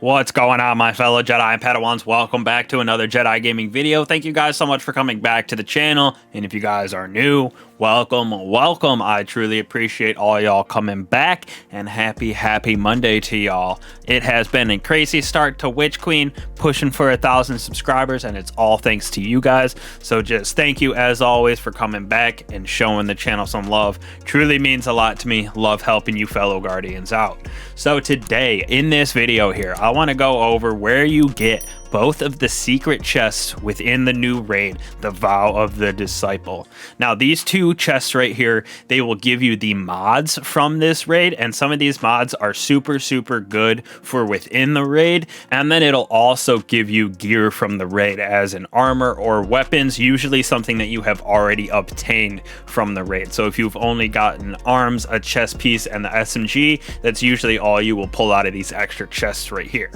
What's going on, my fellow Jedi and Padawans? Welcome back to another Jedi gaming video. Thank you guys so much for coming back to the channel. And if you guys are new, welcome. I truly appreciate all y'all coming back, and happy Monday to y'all. It has been a crazy start to Witch Queen, pushing for 1,000 subscribers, and it's all thanks to you guys. So just thank you as always for coming back and showing the channel some love. Truly means a lot to me. Love helping you fellow Guardians out. So today in this video here, I want to go over where you get both of the secret chests within the new raid, the Vow of the Disciple. Now, these two chests right here, they will give you the mods from this raid, and some of these mods are super good for within the raid, and then it'll also give you gear from the raid as an armor or weapons, usually something that you have already obtained from the raid. So if you've only gotten arms, a chest piece, and the SMG, that's usually all you will pull out of these extra chests right here.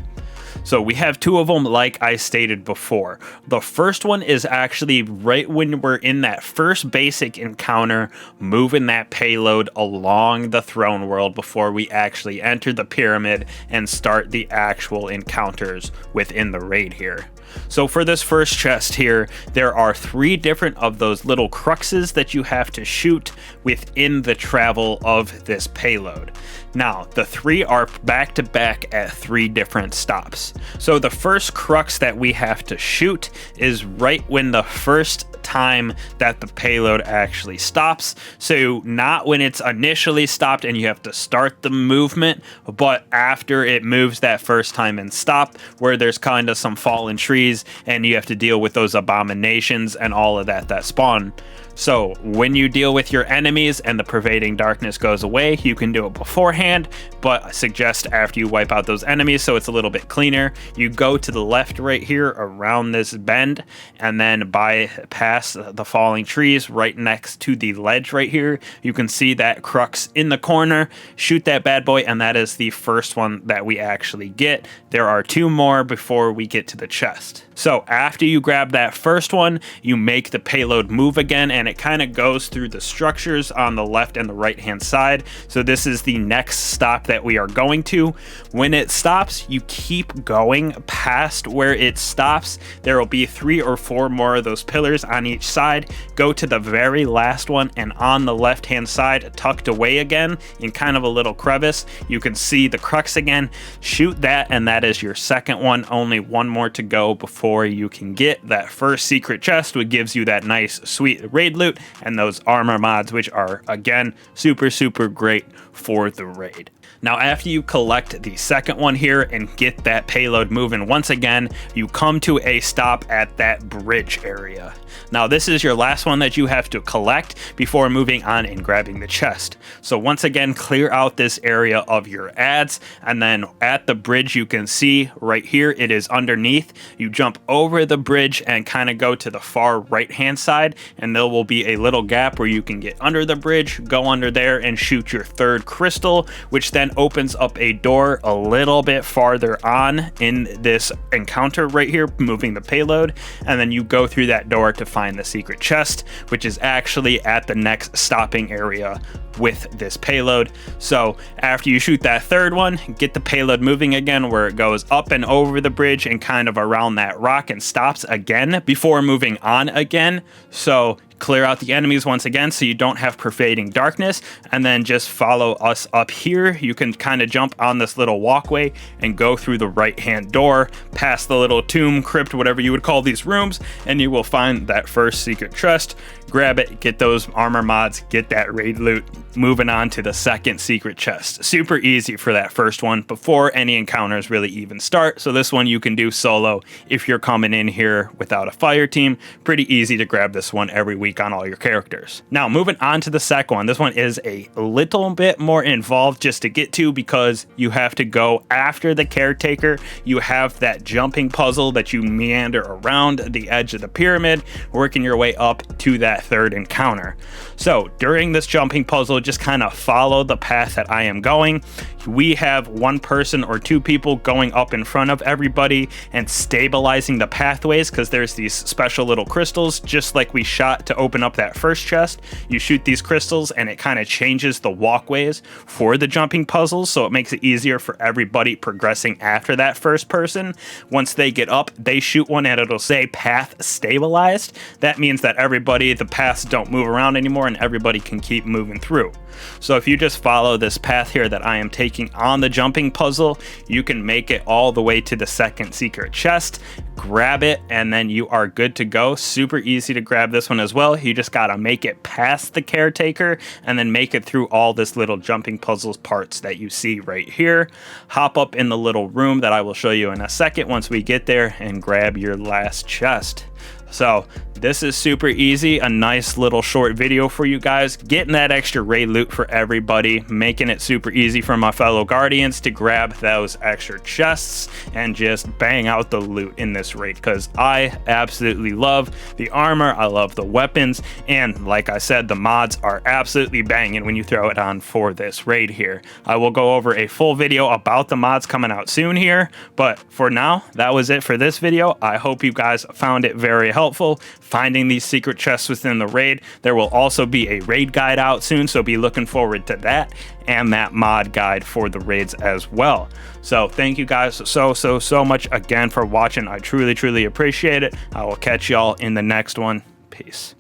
So we have two of them, like I stated before. The first one is actually right when we're in that first basic encounter, moving that payload along the throne world before we actually enter the pyramid and start the actual encounters within the raid here. So for this first chest here, there are 3 different of those little cruxes that you have to shoot within the travel of this payload. Now, the 3 are back to back at 3 different stops. So the first crux that we have to shoot is right when the first time that the payload actually stops. So not when it's initially stopped and you have to start the movement, but after it moves that first time and stop, where there's kind of some fallen trees and you have to deal with those abominations and all of that spawn. So when you deal with your enemies and the pervading darkness goes away, you can do it beforehand, but I suggest after you wipe out those enemies so it's a little bit cleaner. You go to the left right here around this bend, and then bypass the falling trees right next to the ledge right here. You can see that crux in the corner. Shoot that bad boy, and that is the first one that we actually get. There are 2 more before we get to the chest. So after you grab that first one, you make the payload move again, and it kind of goes through the structures on the left and the right hand side. So this is the next stop that we are going to. When it stops, you keep going past where it stops. There will be 3 or 4 more of those pillars on each side. Go to the very last one, and on the left hand side, tucked away again in kind of a little crevice, you can see the crux again. Shoot that, and that is your second one. Only 1 more to go before you can get that first secret chest, which gives you that nice sweet raid loot and those armor mods, which are again super great for the raid. Now, after you collect the second one here and get that payload moving once again, you come to a stop at that bridge area. Now, this is your last one that you have to collect before moving on and grabbing the chest. So once again, clear out this area of your ads, and then at the bridge you can see right here, it is underneath. You jump over the bridge and kind of go to the far right hand side, and there will be a little gap where you can get under the bridge, go under there and shoot your 3rd crystal, which then opens up a door a little bit farther on in this encounter right here, moving the payload, and then you go through that door to find the secret chest, which is actually at the next stopping area with this payload. So after you shoot that 3rd one, get the payload moving again, where it goes up and over the bridge and kind of around that rock and stops again before moving on again. So clear out the enemies once again so you don't have pervading darkness, and then just follow us up here. You can kind of jump on this little walkway and go through the right hand door, past the little tomb, crypt, whatever you would call these rooms, and you will find that first secret chest. Grab it, get those armor mods, get that raid loot. Moving on to the second secret chest. Super easy for that first one before any encounters really even start. So this one you can do solo if you're coming in here without a fire team. Pretty easy to grab this one every week on all your characters. Now, moving on to the second one. This one is a little bit more involved just to get to, because you have to go after the Caretaker. You have that jumping puzzle that you meander around the edge of the pyramid, working your way up to that 3rd encounter. So during this jumping puzzle, just kind of follow the path that I am going. We have 1 person or 2 people going up in front of everybody and stabilizing the pathways, because there's these special little crystals, just like we shot to open up that first chest, you shoot these crystals and it kind of changes the walkways for the jumping puzzles, so it makes it easier for everybody progressing after that first person. Once they get up, they shoot one and it'll say path stabilized. That means that everybody, the paths don't move around anymore and everybody can keep moving through. So if you just follow this path here that I am taking on the jumping puzzle, you can make it all the way to the second secret chest, grab it, and then you are good to go. Super easy to grab this one as well. You just gotta make it past the caretaker and then make it through all this little jumping puzzles parts that you see right here. Hop up in the little room that I will show you in a second once we get there and grab your last chest. So this is super easy, a nice little short video for you guys, getting that extra raid loot for everybody, making it super easy for my fellow guardians to grab those extra chests and just bang out the loot in this raid, because I absolutely love the armor, I love the weapons, and like I said, the mods are absolutely banging when you throw it on for this raid here. I will go over a full video about the mods coming out soon here, but for now, that was it for this video. I hope you guys found it very helpful finding these secret chests within the raid. There will also be a raid guide out soon, so be looking forward to that, and that mod guide for the raids as well. So thank you guys so much again for watching. I truly appreciate it. I will catch y'all in the next one. Peace.